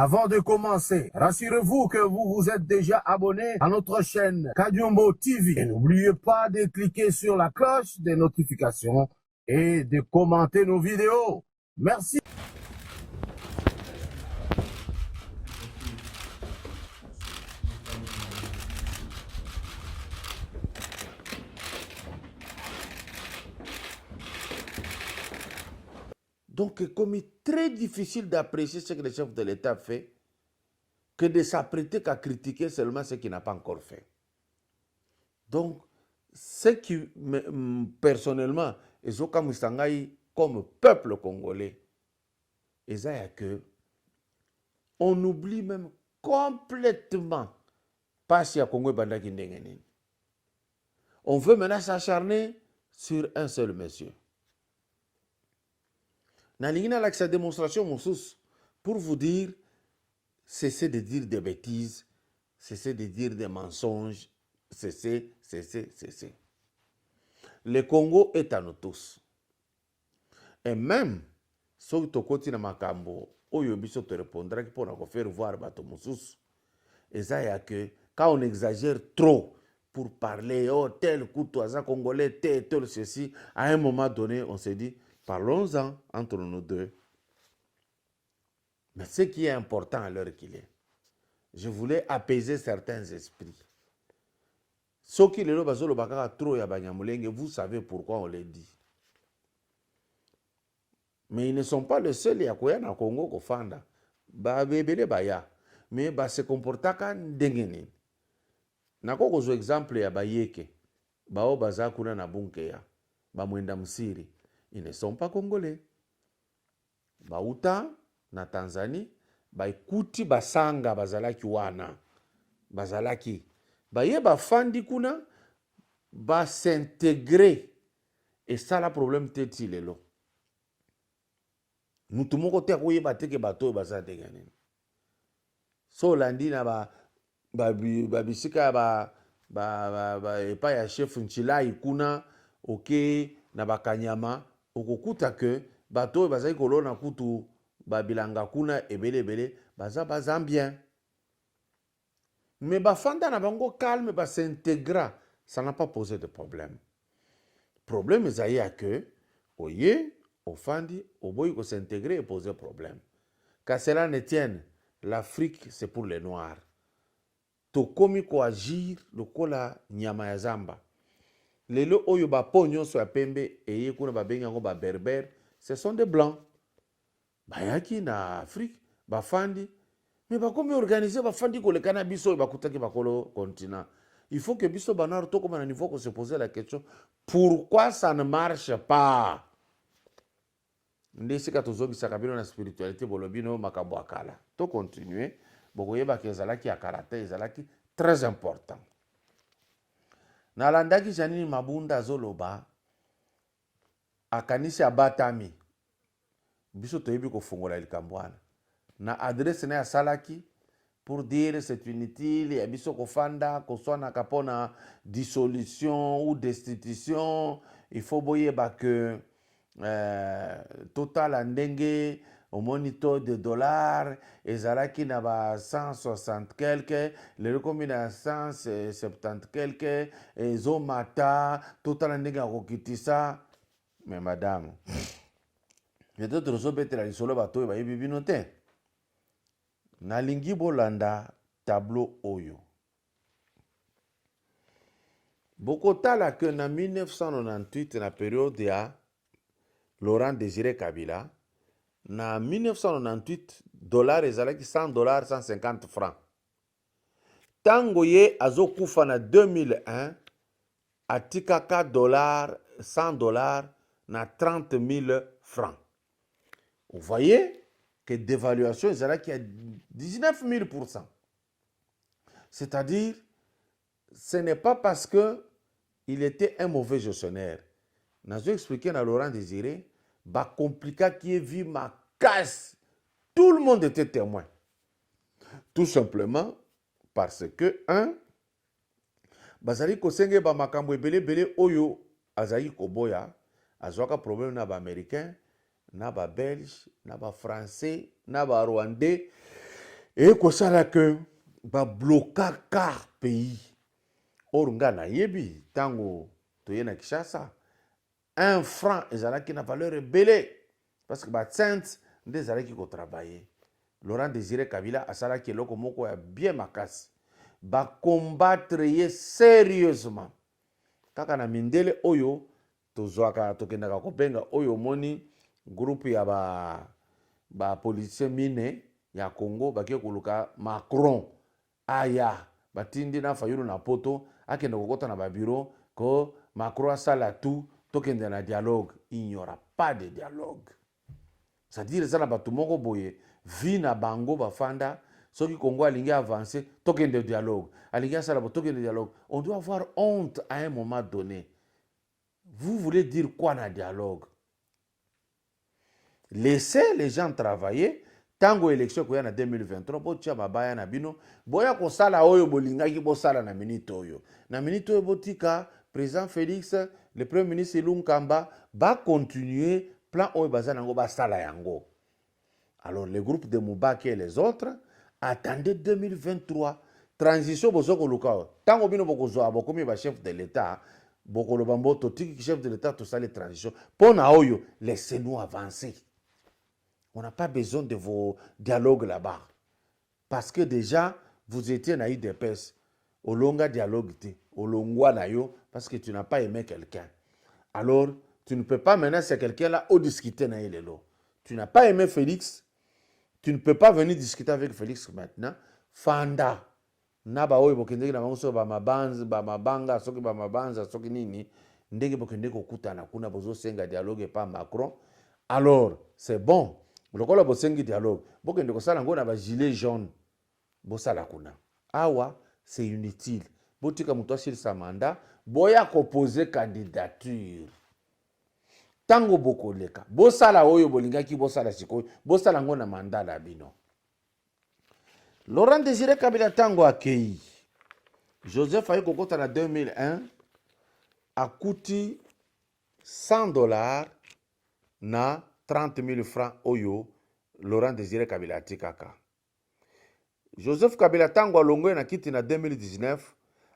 Avant de commencer, rassurez-vous que vous vous êtes déjà abonné à notre chaîne Kadiombo TV. Et n'oubliez pas de cliquer sur la cloche des notifications et de commenter nos vidéos. Merci. Donc, comme il est très difficile d'apprécier ce que le chef de l'État fait, que de s'apprêter qu'à critiquer seulement ce qu'il n'a pas encore fait. Donc, ce qui, personnellement, comme peuple congolais, c'est que on oublie même complètement pas si à Congo bandaki ndengeni. On veut maintenant s'acharner sur un seul monsieur. Nalingina avec sa démonstration, Moussous, pour vous dire, cessez de dire des bêtises, cessez de dire des mensonges, cessez. Le Congo est à nous tous. Et même, si tu continues à makambo, oyo biso te répondra pour nous faire voir bato Moussous. Et ça, il y a que quand on exagère trop pour parler, oh, tel coup, toi, congolais, tel, ceci, à un moment donné, on se dit, parlons-en entre nous deux. Mais ce qui est important à l'heure qu'il est, je voulais apaiser certains esprits. Ceux qui le bazolo bakaka trop ya banyamulenge, vous savez pourquoi on les dit. Mais ils ne sont pas les seuls à koya na Congo kofanda. Ba bebele baya. Mais ba se comportaka ndengeni. Nako kozo exemple ya bayeke. Bao baza kuna na bunke ya. Ba mwenda msiri. Ils ne sont pas congolais. Bauta na Tanzanie, baikuti basanga bazalaki wana. Bazalaki. Baye bafandi kuna, ba s'intégrer. Et ça, le problème, c'est lelo. Nous tout le monde te koye bateke bato bazatengane. So landi na ba bisika epa ya chef nchilai kuna, ok, na bakanyama, okokuta ke bato bazaki kolona kutu babilanga kuna ebele baza bien. Mais bafanda na bango calme, s'intégra, ça n'a pas posé de problème. Problème est que, oye, ofandi, oboy ko s'intégrer et poser problème. Qu'à cela ne tienne, l'Afrique c'est pour les Noirs. Tokomi ko agir lokola nyama ya zamba. Lelo oyo ba ponyo so ya pembe eye kuna ba bengango ba berber, ce sont des blancs. Bayaki na Afrique, bafandi, mais bakomi organiser bafandi ko le cannabis ba kutaki bakolo continent. Il faut que biso banar to comme à niveau qu'on se poser la question pourquoi ça ne marche pas. Ndesi ka tozobisa kabino na spiritualité bolobino makambo akala. To continuer, bokoyeba ke ezalaki akarate ezalaki très important. Nalandaki janini mabunda zoloba akanisi abatami. Biso toyebi ko fongola likambwana. Na adresse na ya salaki pour dire c'est inutile, et biso kofanda, koswana kapona dissolution ou destitution, il faut boyeba que total andenge au moniteur de dollars, ezalaki na ba 160 quelque, le recombina 170 quelque, ezomata, total andenge akokitisa, mais madame, peut-être ozobete la lisolo bato ba yebibino te. Nalingi bolanda tableau oyo. Bokotala que na 1998 na période ya Laurent Désiré Kabila, na 1998 dollars ezalaki 100 dollars 150 francs. Tango ye azokufa na 2001 atikaka dollars 100 dollars na 30 000 francs. Vous voyez que dévaluation ezalaki à 19 000%. C'est-à-dire, ce n'est pas parce que il était un mauvais gestionnaire. Nazo expliqué à Laurent Désiré, ba compliqué qui est vu ma casse. Tout le monde était témoin. Tout simplement parce que, bazali kosenge ba makambo ebele oyo azali koboya, azwaka problème na ba américain, na ba belge, na ba français, na ba rwandais, Et que ça là que ba bloquer car pays or nga na yebi tango toye na Kinshasa 1 franc ezalaki na valeur ebele parce que ba cents nde ezalaki ko travailler. Laurent Désiré Kabila asalaki eloko moko ya bien makasi ba combattre ye sérieusement kaka na mindele oyo tozwaka tokendaka kobenga oyo moni groupe ya ba politicien mine ya Congo bakie koluka Macron aya batindi na fayulu na poto akende kokota na ba bureau ko Macron asala tout tokende na dialogue. Il n'y aura pas de dialogue. C'est-à-dire ça na batu moko boye vi na bango bafanda soki Congo alingi avancer tokende dialogue alingi asala tokende dialogue. On doit avoir honte à un moment donné. Vous voulez dire quoi dans le dialogue? Laissez les gens travailler. Tango élection koya na 2023 botia mabaya na bino boya ko sala oyo bolingaki bo sala na minute oyo botika président Félix le premier ministre Lunkamba va continuer plan oyo bazanango ba sala yango. Alors les groupes de Moubaki et les autres attendez 2023 transition bozoko lukao tango bino bokozwa bokomi ba chef de l'état bokolo bambo totiki chef de l'état to sala transition pona oyo laissez-nous avancer. On n'a pas besoin de vos dialogues là-bas. Parce que déjà, vous étiez dans l'IDPS. Au longa dialogue, au longwa nayo, parce que tu n'as pas aimé quelqu'un. Alors, tu ne peux pas maintenant, c'est quelqu'un-là, au discuter dans l'elo. Tu n'as pas aimé Félix. Tu ne peux pas venir discuter avec Félix maintenant. Fanda. Naba oyo bokendeki na bango ba mabanga, soki ba mabanza, soki nini. Ndenge bokendeki kokutana kuna bozo senga dialogue pas Macron. Alors, c'est bon. Lokola bosengi dialogue bokende kosala ngo na ba gilet jaune bosala kuna awa c'est inutile botika muto asili sa mandat boya proposer candidature tango bokoleka bosala oyo bolingaki bosala sikoyo bosala ngo na mandat la bino. Laurent Désiré Kabila tango akei Joseph ayi kokota na 2001 akuti $100 na 30 000 francs oyo Laurent Désiré Kabila atikaka. Joseph Kabila tango alongo na kiti na 2019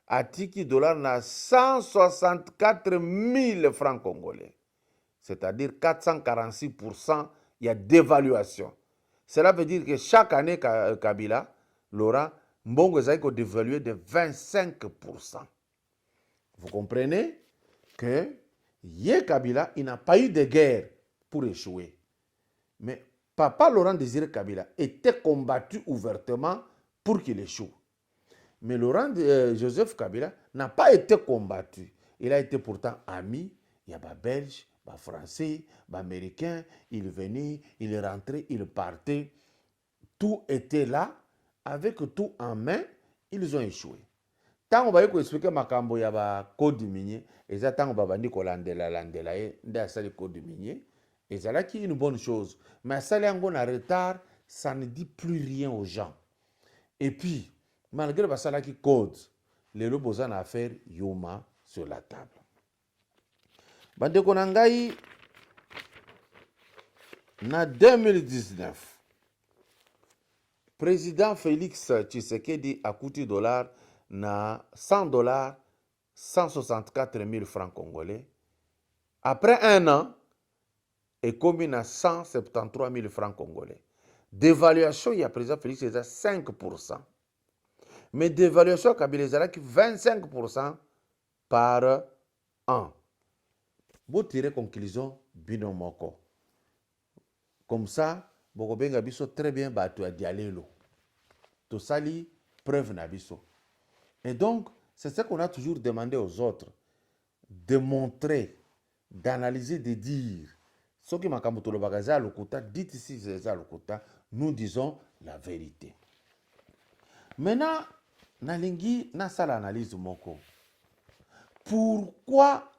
atiki dollar na 164 000 francs congolais. C'est-à-dire 446% il y a dévaluation. Cela veut dire que chaque année Kabila, Laurent, mbongo ezali ko dévaluer de 25%. Vous comprenez que Yé Kabila, il n'a pas eu de guerre pour échouer. Mais Papa Laurent Désiré Kabila était combattu ouvertement pour qu'il échoue. Mais Joseph Kabila n'a pas été combattu. Il a été pourtant ami. Il y a des Belges, des Français, des Américains. Il venait, il rentrait, il partait. Tout était là. Avec tout en main, ils ont échoué. Tant on va expliquer makambo ya ba code minier, et ça tant on va bandi ko landela nda sali code minier. Et ça là qui est une bonne chose. Mais ça là on a retard, ça ne dit plus rien aux gens. Et puis, malgré ça là qui code, les lobos en affaire yoma sur la table. Bande konangai na 2019. Président Félix Tshisekedi a coûté $, na $100, 164 000 francs congolais. Après un an, il commis à 173 000 francs congolais. Dévaluation, il y a président Félix, c'est 5%. Mais dévaluation, Kabila, c'est 25% par an. Vous tirez conclusion, binomoko. Comme ça, vous avez très bien battu à dialélo. Tout ça, preuve nabiso. Et donc, c'est ce qu'on a toujours demandé aux autres, de montrer, d'analyser, de dire. Ce qui m'a dit ici, nous disons la vérité. Maintenant, nalingi nasala analyse moko. Pourquoi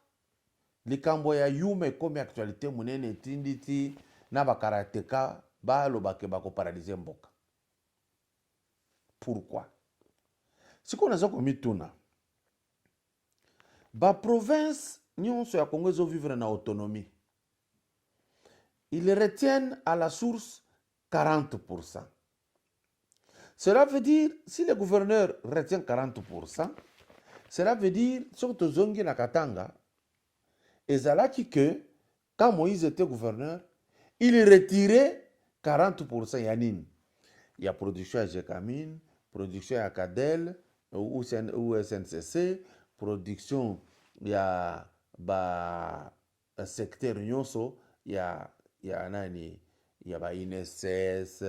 les Kamboya yume comme actualité munene tinditi na bakarateka ba lobake bako paralyser mboka? Pourquoi? Si qu'on a ça comme mituna, ba province nyonso ya Congo zo vivre na autonomie. Ils retiennent à la source 40%. Cela veut dire, si le gouverneur retient 40%, cela veut dire, surtout Zongi Nakatanga, et Zalaki que, quand Moïse était gouverneur, il retirait 40% Yanin. Il y a production à Jekamine, production à Cadel, ou SNCC, production, il y a secteur Nyonso, il y a nani, il y a INSS,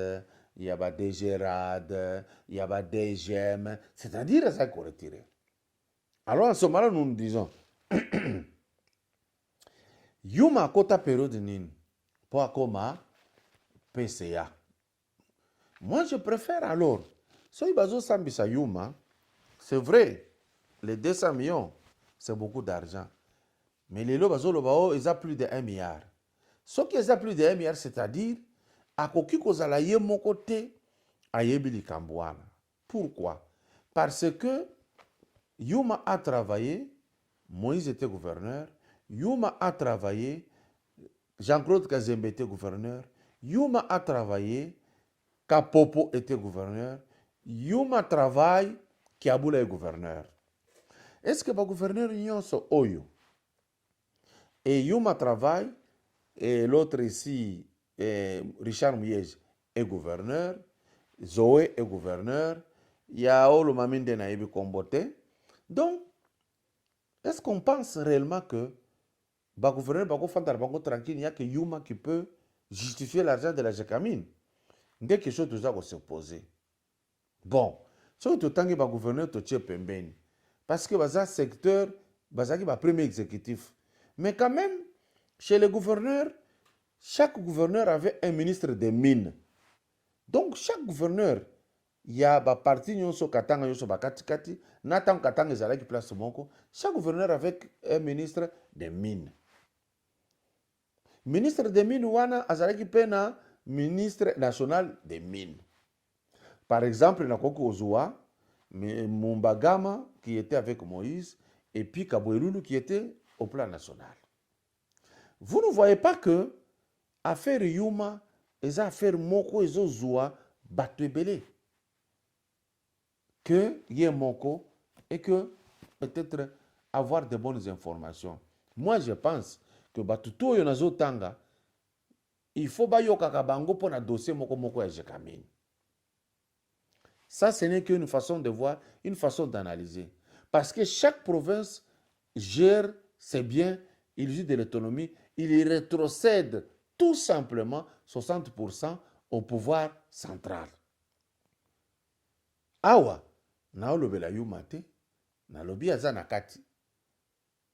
il y a DGRAD, il y a DGM, c'est-à-dire ça qu'on retire. Alors à ce moment-là, nous nous disons, Yuma kota période nin, pour comme PCA. Moi, je préfère alors, si bazo sambisa Yuma, c'est vrai, les 200 millions, c'est beaucoup d'argent. Mais les lots bazo lobao, ils ont plus de 1 milliard. Ce qu'ils ont plus de 1 milliard, c'est-à-dire, à koki kozala ye mon côté, a yebili kambouana. Pourquoi? Parce que Yuma a travaillé, Moïse était gouverneur, Yuma a travaillé, Jean-Claude Kazembe était gouverneur, Yuma a travaillé, Kapopo était gouverneur, Yuma travaille, Kiaboula est gouverneur. Est-ce que le gouverneur Nyonso Oyo et Yuma travaille, et l'autre ici, Richard Mouyej, est gouverneur, Zoé est gouverneur, Yao Lomaminde Naïbi Kombote. Donc, est-ce qu'on pense réellement que le gouverneur Bango tranquille, il n'y a que Yuma qui peut justifier l'argent de la Jekamine? Dès quelque chose doit se poser. Bon, si tu as un gouverneur, tu es pembeni. Parce que le secteur, c'est le premier exécutif. Mais quand même, chez les gouverneurs, chaque gouverneur avait un ministre des mines. Donc, chaque gouverneur, il y a une partie nyonso katanga nyonso bakatikati, natan katanga ezalaki place moko, chaque gouverneur avait un ministre des mines. Ministre des mines wana azalaki pena ministre national des mines. Par exemple, nakoki ozwa Mumbagama qui était avec Moïse et puis Kaboueloulou qui était au plan national. Vous ne voyez pas que affaire Yuma, les affaires moko ezo zwa batwebele. Que y ait moko et que peut-être avoir de bonnes informations. Moi, je pense que batuto yonazo tanga, il faut bayoka kabango pour un dossier moko moko ya Jekamine. Ça, ce n'est qu'une façon de voir, une façon d'analyser. Parce que chaque province gère ses biens, il joue de l'autonomie, il rétrocède tout simplement 60% au pouvoir central. Awa, na olobela yumate, na lobi aza na kati,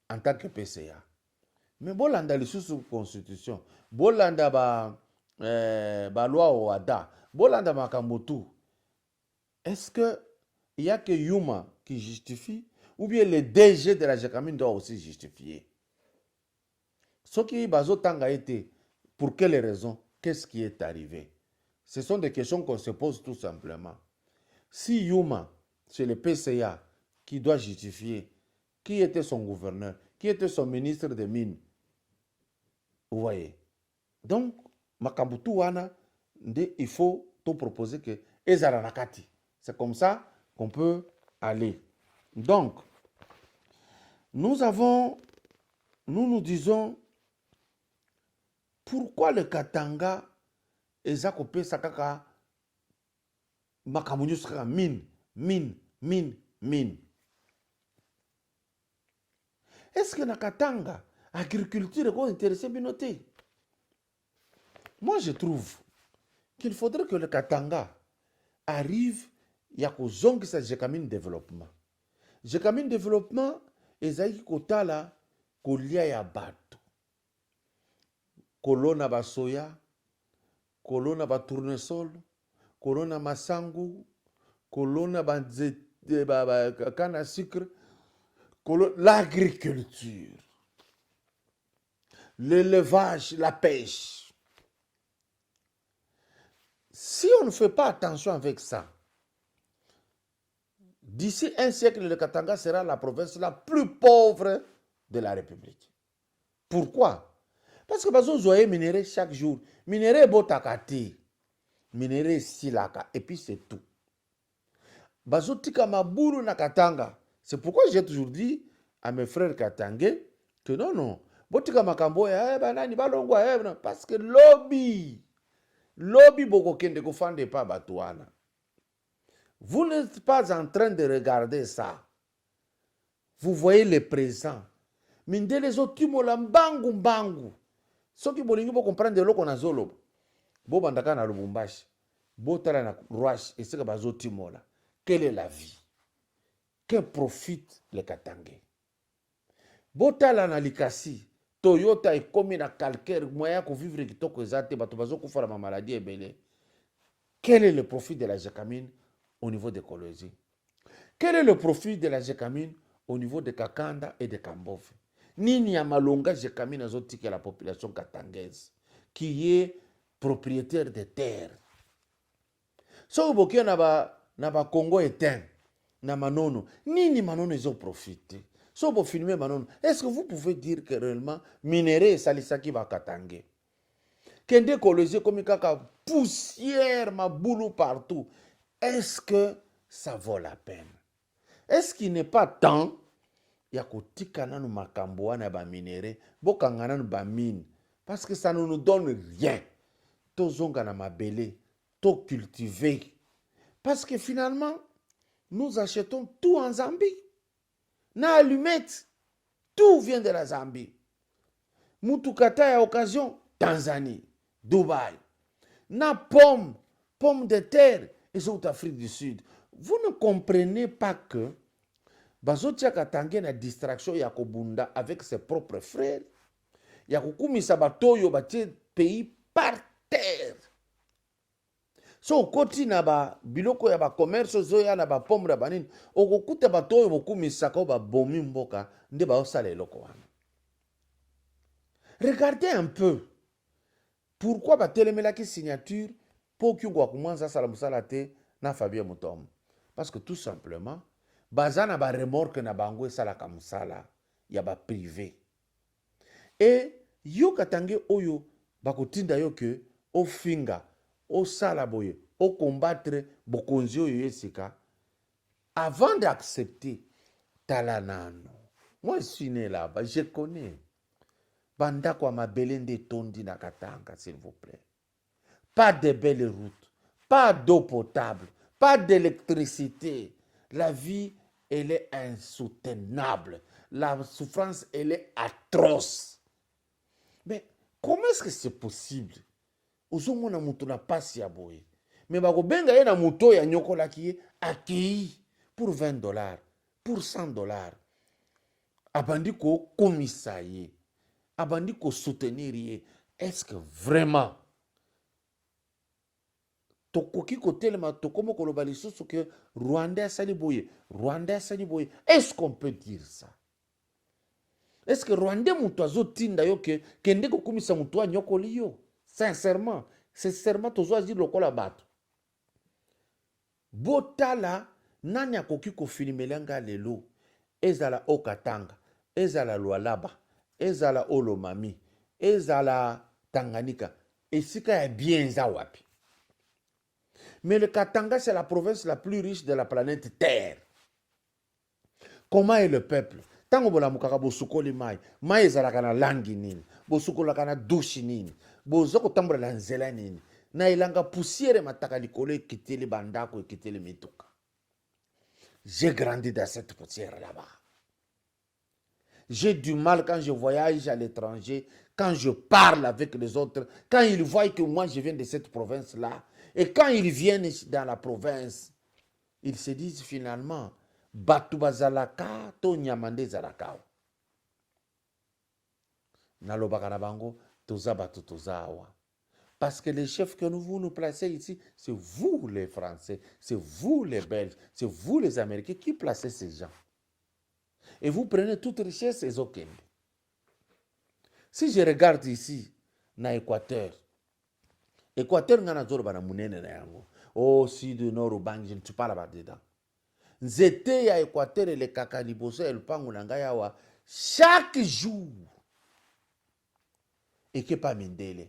en tant que PCA. Mais bolanda lisusu constitution, bolanda ba loi oada, bolanda makamotu. Est-ce qu'il n'y a que Yuma qui justifie ou bien le DG de la Jekamine doit aussi justifier? Ce qui bazotanga été, pour quelles raisons? Qu'est-ce qui est arrivé? Ce sont des questions qu'on se pose tout simplement. Si Yuma, c'est le PCA qui doit justifier qui était son gouverneur, qui était son ministre des Mines, vous voyez. Donc, Makambutu wana, il faut te proposer que Ezara Nakati. C'est comme ça qu'on peut aller. Donc, nous nous disons, pourquoi le Katanga ezakopé sakaka makamunyo saka mine. Est-ce que na Katanga, agriculture est intéressée binoté? Moi, je trouve qu'il faudrait que le Katanga arrive ya kozongisa Jekamine développement. Jekamine développement ezaki kotala kolia ya bato. Kolona ba soya, kolona ba tournesol, kolona masangu, kolona ba canne à sucre, l'agriculture, l'élevage, la pêche. Si on ne fait pas attention avec ça, d'ici un siècle, le Katanga sera la province la plus pauvre de la République. Pourquoi? Parce que bazo zoye minerai chaque jour. Minerai botakati, minerai silaka, et puis c'est tout. bazotika mabulu na Katanga. C'est pourquoi j'ai toujours dit à mes frères katangais que non, botika makambo ya banani balongwa parce que lobby boko kende ko fande pa batuana. Vous n'êtes pas en train de regarder ça. Vous voyez le présent. Mindele zo timola mbangu. Soki bolingi bo comprendre de loko na zolo. Bo bandaka na Lubumbashi. Bo tala na Ruashi esika bazo timola. Quelle est la vie? Que profite le Katangais? Bo tala na Likasi. Toyota ekomi na calcaire moyen ko vivre kitoko ezate bato bazo kufara ma maladie ebele. Quel est le profit de la Gécamine au niveau de Kolwezi? Quel est le profit de la Gécamine au niveau de Kakanda et de Kambove? Nini ya malonga Gécamine azotika la population katangaise qui est propriétaire de terres. So bokia na ba Congo éteint na manono, nini manono ils ont profité. So bo filmer manono, est-ce que vous pouvez dire que réellement minerai salisaki ba Katangais? Kende Kolwezi comme kaka poussière ma boulot partout. Est-ce que ça vaut la peine? Est-ce qu'il n'est pas temps ya kotika nanu makambo wana ba minere bokanga nanu ba mine parce que ça ne nous donne rien. Tozonga na mabele, to cultiver. Parce que finalement nous achetons tout en Zambie. Na allumette, tout vient de la Zambie. Mutukata ya occasion, Tanzanie, Dubaï. Na pomme de terre, et c'est Afrique du Sud. Vous ne comprenez pas que Bazotia Katangais na distraction ya kobunda avec ses propres frères. Ya kukumisa batoyo batie pays par terre. So koti na ba biloko ya ba commerce zoya na ba pomme na banini. Okokuta batoyo bokumisa ko ba bomi mboka nde ba osala eloko wana. Regardez un peu. Pourquoi batelemelaki signature pour que kwa kumanza sala musala te na Fabien Mutombo? Parce que tout simplement bazana ba remorque na bango sala kamusala ya ba privé. Et yo Katangais oyo bakotinda yo ke o finga o sala boye o combattre bokonzi oyo yesika avant d'accepter talanano. Moi je suis né là-bas, je connais. Banda kwa mabelende tondi na Katanga, s'il vous plaît. Pas de belles routes, pas d'eau potable, pas d'électricité. La vie, elle est insoutenable. La souffrance, elle est atroce. Mais comment est-ce que c'est possible? Ozomo na muto na pasi ya boye. Mais bako benga ye na muto ya nyokola ki accueilli pour $20, pour $100. Abandi ko komisa ye. Abandi ko soutenir ye. Est-ce que vraiment tokoki kotelema tokomo koloba lisusu que Rwanda sali boye, Rwanda sali boye? Est-ce qu'on peut dire ça? Est-ce que Rwanda muto azotinda yo ke kende ko komisa muto a nyokoli yo? Sincèrement, tozo azir lokola bato. Botala nani akoki ko filmelanga lelo. Ezala Okatanga, ezala Lualaba, ezala Olomami, ezala Tanganyika. Esika ya bien za wapi. Mais le Katanga, c'est la province la plus riche de la planète Terre. Comment est le peuple? Tango bola mukaka bosukoli mai. Mai ezalaka na langi nini. Bosukolaka na douche nini. Bozoko tambola na nzela nini. Na ilanga poussière mataka likolo ekiteli bandako ekiteli mituka. J'ai grandi dans cette poussière là-bas. J'ai du mal quand je voyage à l'étranger, quand je parle avec les autres, quand ils voient que moi je viens de cette province-là. Et quand ils viennent dans la province, ils se disent finalement, Batu bazalaka to nyamande zalaka. Nalobaka na bango, toza batu toza awa. Parce que les chefs que vous nous placez ici, c'est vous les Français, c'est vous les Belges, c'est vous les Américains qui placez ces gens. Et vous prenez toute richesse et aucune. Si je regarde ici, na Équateur, Équateur ngana zoro bana munene na yango. Oh, sud, nord, bang, je ne suis pas là-bas dedans. Nzete ya Équateur et le kakaliboso et le pango nanga wa chaque jour. Et que pas mindele.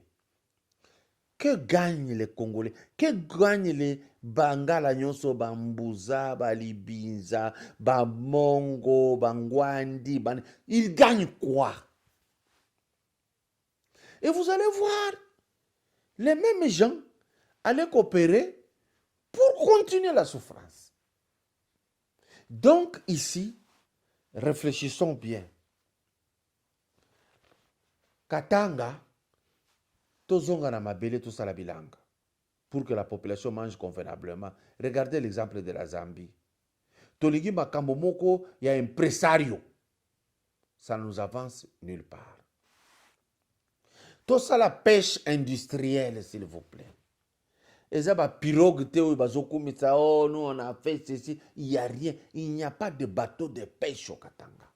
Que gagnent les Congolais? Que gagnent les Bangala Nyonso, Bambouza, Balibinza, Bamongo, Bangwandi, ils gagnent quoi? Et vous allez voir, les mêmes gens allaient coopérer pour continuer la souffrance. Donc ici, réfléchissons bien. Katanga, tozonga na mabele tout ça la bilanga, pour que la population mange convenablement. Regardez l'exemple de la Zambie. Toligi makambo moko ya impresario, ça ne nous avance nulle part. Tout ça la pêche industrielle, s'il vous plaît. Et ça va pirogue théo bazokumitsa, oh nous on a fait ceci, il n'y a rien, il n'y a pas de bateau de pêche au Katanga.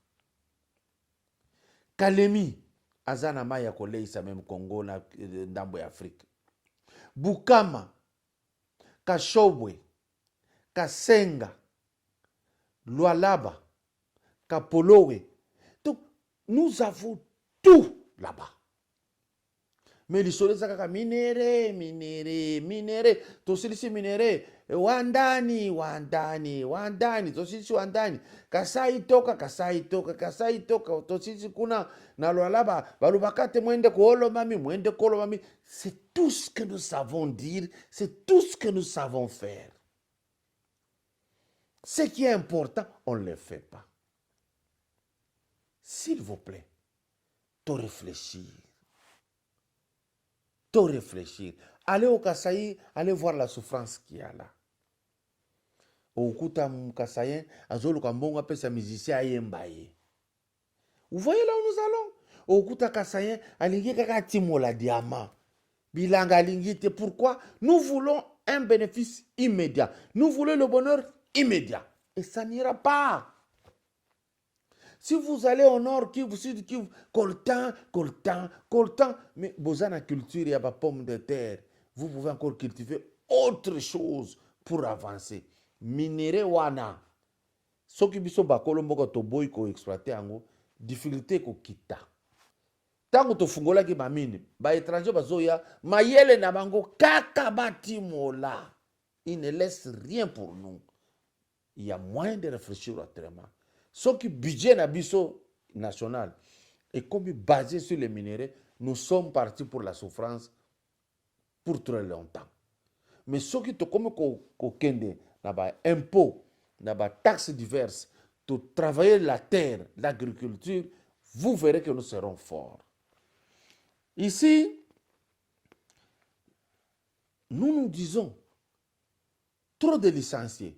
Kalemi azana maya koleisa même Congo na ndambo ya Afrique. Bukama, Kashobwe, Kasenga, Lualaba, Kapolowe. Donc nous avons tout là-bas. Mais les soleils sont minéré, tosilisi minéré, wandani, tosilisi wandani, kasai toka, tosilisi kuna, na lualaba, balubakate mwende kolo mami. C'est tout ce que nous savons dire, c'est tout ce que nous savons faire. Ce qui est important, on ne le fait pas. S'il vous plaît, t'en réfléchir. Réfléchir. Allez au Kasaï, allez voir la souffrance qu'il y a là. Au Kuta Kasaïen, Azolo Kambonga peut sa musicien Ayembaye. Vous voyez là où nous allons? Au Kuta Kasaïen, Alingi Kakatimo la diamant. Bilanga Lingite. Pourquoi? Nous voulons un bénéfice immédiat. Nous voulons le bonheur immédiat. Et ça n'ira pas. Si vous allez au nord, Kivu, sud, Kivu, coltan, mais vous avez une culture, il y a pas pomme de terre. Vous pouvez encore cultiver autre chose pour avancer. Minéré wana. Ce qui biso ba kolombo to boy ko exploiter ango, difficulté ko kita. Tango to fungola ki ba mine, ba étranger bazoya, mayele na bango kaka batimola. Il ne laisse rien pour nous. Il y a moyen de réfléchir autrement. Ce qui budget nabiso national est comme basé sur les minéraux, nous sommes partis pour la souffrance pour très longtemps. Mais ce qui te comme kende naba impôts, naba taxes diverses, de travailler la terre, l'agriculture, vous verrez que nous serons forts. Ici, nous disons trop de licenciés,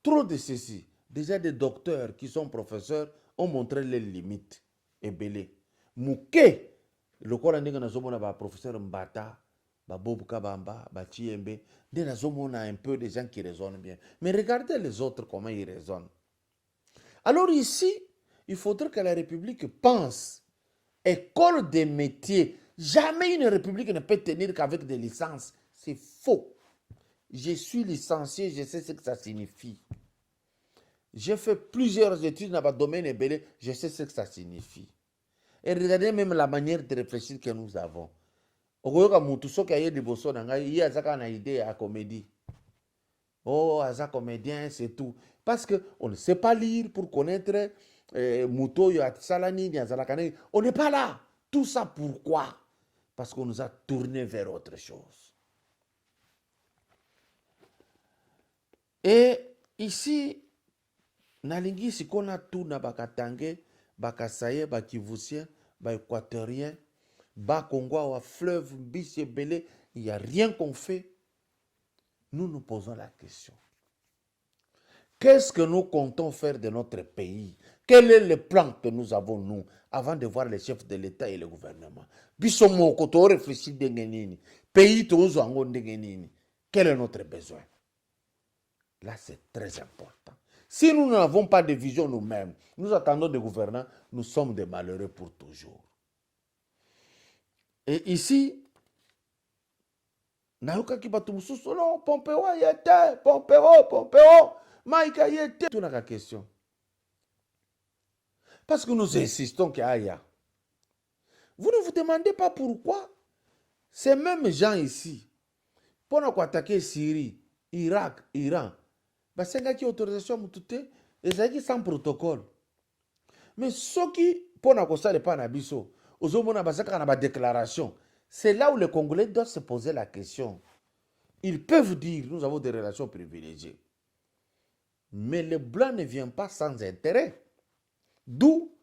trop de ceci. Déjà des docteurs qui sont professeurs ont montré les limites. Et belé. Mouké, le corps indique que professeur Mbata, Bob Kabamba, Chiembe, on a un peu des gens qui raisonnent bien. Mais regardez les autres comment ils raisonnent. Alors ici, il faudrait que la République pense. École des métiers. Jamais une République ne peut tenir qu'avec des licences. C'est faux. Je suis licencié, je sais ce que ça signifie. J'ai fait plusieurs études dans le domaine ébélé, je sais ce que ça signifie. Et regardez même la manière de réfléchir que nous avons. Oh, aza comédien, c'est tout. Parce qu'on ne sait pas lire pour connaître Mouto, on n'est pas là. Tout ça pourquoi? Parce qu'on nous a tourné vers autre chose. Et ici, nalingi sikona tout na bakatange, bakasaye, bakivusien, baéquatorien, bakongwa wa fleuve, mbisi belé, il n'y a rien qu'on fait. Nous nous posons la question. Qu'est-ce que nous comptons faire de notre pays? Quel est le plan que nous avons, nous, avant de voir les chefs de l'État et le gouvernement? Bisomo, quand on réfléchit d'engenini, pays tous en d'engenini, quel est notre besoin? Là, c'est très important. Si nous n'avons pas de vision nous-mêmes, nous attendons des gouvernants, nous sommes des malheureux pour toujours. Et ici, Nayoka ki batu mususu, non, Pompeo yete, Pompeo, Maïka yete. Tout la question. Parce que nous insistons qu'il y a. Vous ne vous demandez pas pourquoi Ces mêmes gens ici, pour attaquer Syrie, Irak, Iran, c'est un qui autorisation mutute, et sans protocole. Mais ceux qui, pour ne pas nabiso, aux hommes na déclaration, c'est là où les Congolais doivent se poser la question. Ils peuvent dire, nous avons des relations privilégiées. Mais le blanc ne vient pas sans intérêt. D'où,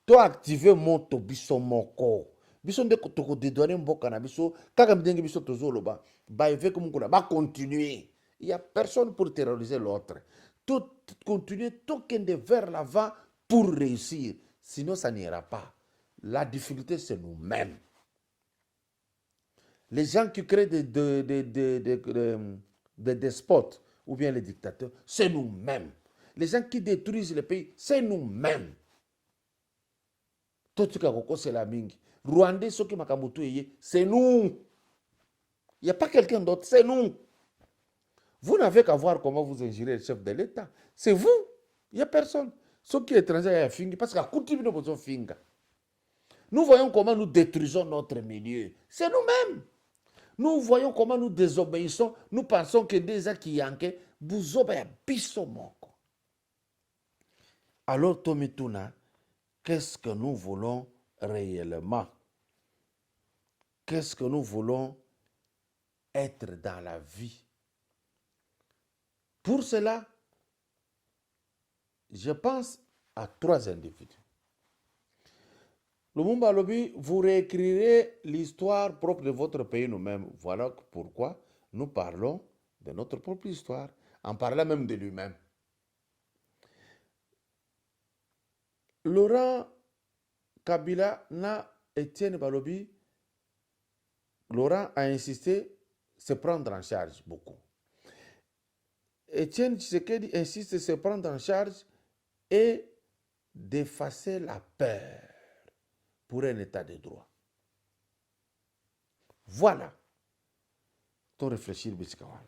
toi activer mon tobiso moko. Biso nde toko dédouaner mboka na biso, kaka mdenge biso tozo loba, ba évêque mukula, ba continuer. Il n'y a personne pour terroriser l'autre. Tout continuer, tout vers l'avant pour réussir. Sinon, ça n'ira pas. La difficulté, c'est nous-mêmes. Les gens qui créent des despotes ou bien les dictateurs, c'est nous-mêmes. Les gens qui détruisent le pays, c'est nous-mêmes. Tout ce qui c'est la mingi. Rwandais, ceux qui m'ont c'est nous. Il n'y a pas quelqu'un d'autre, c'est nous. Vous n'avez qu'à voir comment vous ingérez le chef de l'État. C'est vous. Il n'y a personne. Ceux qui sont étrangers, il y a parce qu'à coutume, nous faisons finga. Nous voyons comment nous détruisons notre milieu. C'est nous-mêmes. Nous voyons comment nous désobéissons. Nous pensons que des Akiyanke, vous obéissez biso moko. Alors, Tomituna, qu'est-ce que nous voulons réellement? Qu'est-ce que nous voulons être dans la vie? Pour cela, je pense à 3 individus. Lumumba Lobi, vous réécrirez l'histoire propre de votre pays nous-mêmes. Voilà pourquoi nous parlons de notre propre histoire, en parlant même de lui-même. Laurent Kabila na Etienne Balobi, Laurent a insisté se prendre en charge beaucoup. Etienne Tshisekedi insiste se prendre en charge et d'effacer la peur pour un état de droit. Voilà. Ton réfléchir, Bissikawan.